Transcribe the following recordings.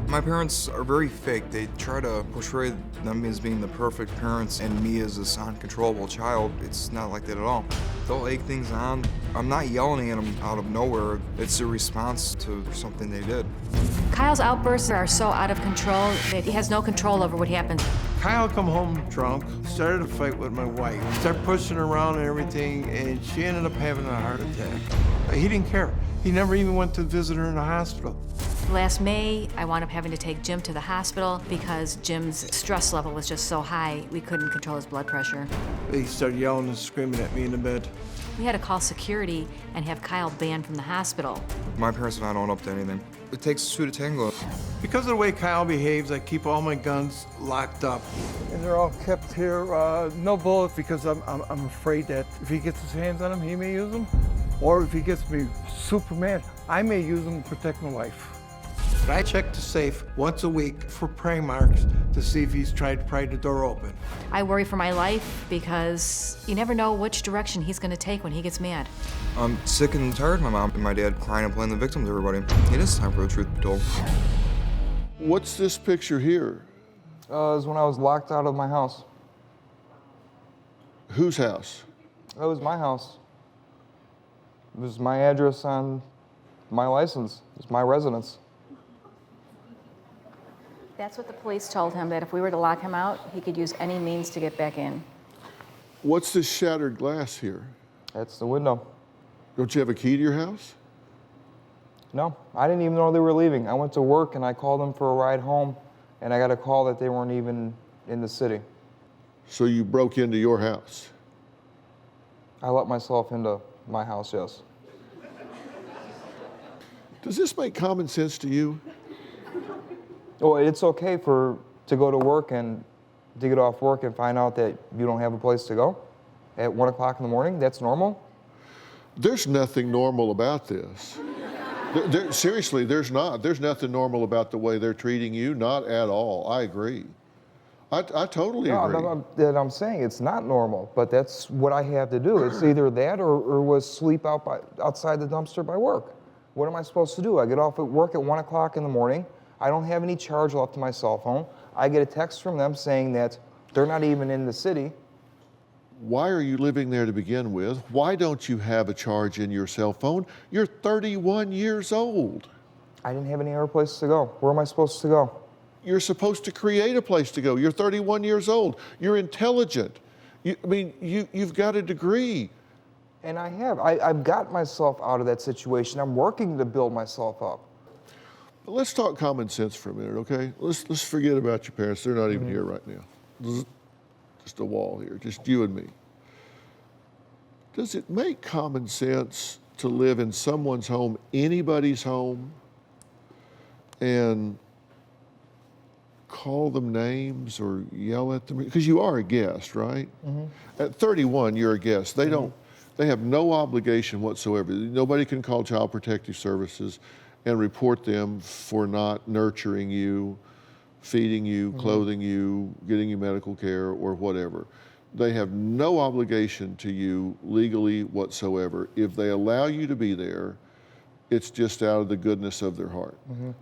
My parents are very fake. They try to portray them as being the perfect parents and me as this uncontrollable child. It's not like that at all. They'll egg things on. I'm not yelling at them out of nowhere. It's a response to something they did. Kyle's outbursts are so out of control that he has no control over what happens. Kyle come home drunk, started a fight with my wife, started pushing her around and everything, and she ended up having a heart attack. He didn't care. He never even went to visit her in the hospital. Last May, I wound up having to take Jim to the hospital because Jim's stress level was just so high, we couldn't control his blood pressure. He started yelling and screaming at me in the bed. We had to call security and have Kyle banned from the hospital. My parents have not owned up to anything. It takes two to tango. Because of the way Kyle behaves, I keep all my guns locked up. And they're all kept here, no bullets, because I'm afraid that if he gets his hands on them, he may use them. Or if he gets me super mad, I may use them to protect my wife. I check the safe once a week for prey marks to see if he's tried to pry the door open. I worry for my life because you never know which direction he's going to take when he gets mad. I'm sick and tired of my mom and my dad crying and playing the victim to everybody. It is time for the truth to be told. What's this picture here? It was when I was locked out of my house. Whose house? It was my house. It was my address on my license. It was my residence. That's what the police told him, that if we were to lock him out, he could use any means to get back in. What's this shattered glass here? That's the window. Don't you have a key to your house? No, I didn't even know they were leaving. I went to work and I called them for a ride home, and I got a call that they weren't even in the city. So you broke into your house? I let myself into my house, yes. Does this make common sense to you? Well, it's okay to go to work and to get off work and find out that you don't have a place to go at 1 o'clock in the morning. That's normal. There's nothing normal about this. Seriously, there's not. There's nothing normal about the way they're treating you, not at all. I agree. I totally agree. I'm saying it's not normal, but that's what I have to do. It's either that or was sleep outside the dumpster by work. What am I supposed to do? I get off at work at 1 o'clock in the morning. I don't have any charge left to my cell phone. I get a text from them saying that they're not even in the city. Why are you living there to begin with? Why don't you have a charge in your cell phone? You're 31 years old. I didn't have any other place to go. Where am I supposed to go? You're supposed to create a place to go. You're 31 years old. You're intelligent. You've got a degree. And I have. I've got myself out of that situation. I'm working to build myself up. But let's talk common sense for a minute, okay? Let's forget about your parents. They're not even here right now. Just a wall here, just you and me. Does it make common sense to live in someone's home, anybody's home, and call them names or yell at them? Because you are a guest, right? Mm-hmm. At 31, you're a guest. They have no obligation whatsoever. Nobody can call Child Protective Services and report them for not nurturing you, feeding you, clothing you, getting you medical care, or whatever. They have no obligation to you legally whatsoever. If they allow you to be there, it's just out of the goodness of their heart. Mm-hmm.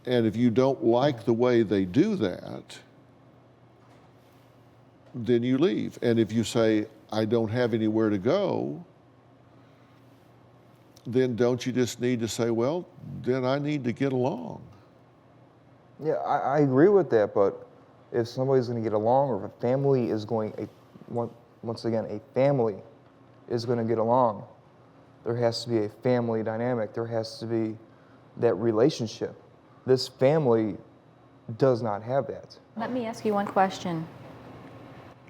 And if you don't like the way they do that, then you leave. And if you say, I don't have anywhere to go, then don't you just need to say, well, then I need to get along? Yeah, I agree with that, but if somebody's going to get along, or if a family is once again, a family is going to get along, there has to be a family dynamic. There has to be that relationship. This family does not have that. Let me ask you one question.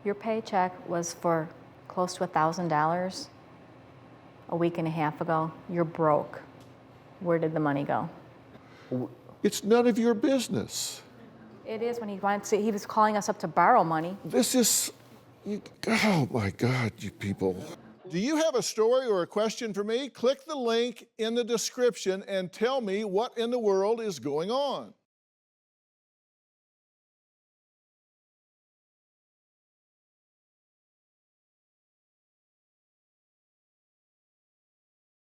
Your paycheck was for close to $1,000 a week and a half ago. You're broke. Where did the money go? It's none of your business. It is when he was calling us up to borrow money. This is, oh my God, you people. Do you have a story or a question for me? Click the link in the description and tell me what in the world is going on.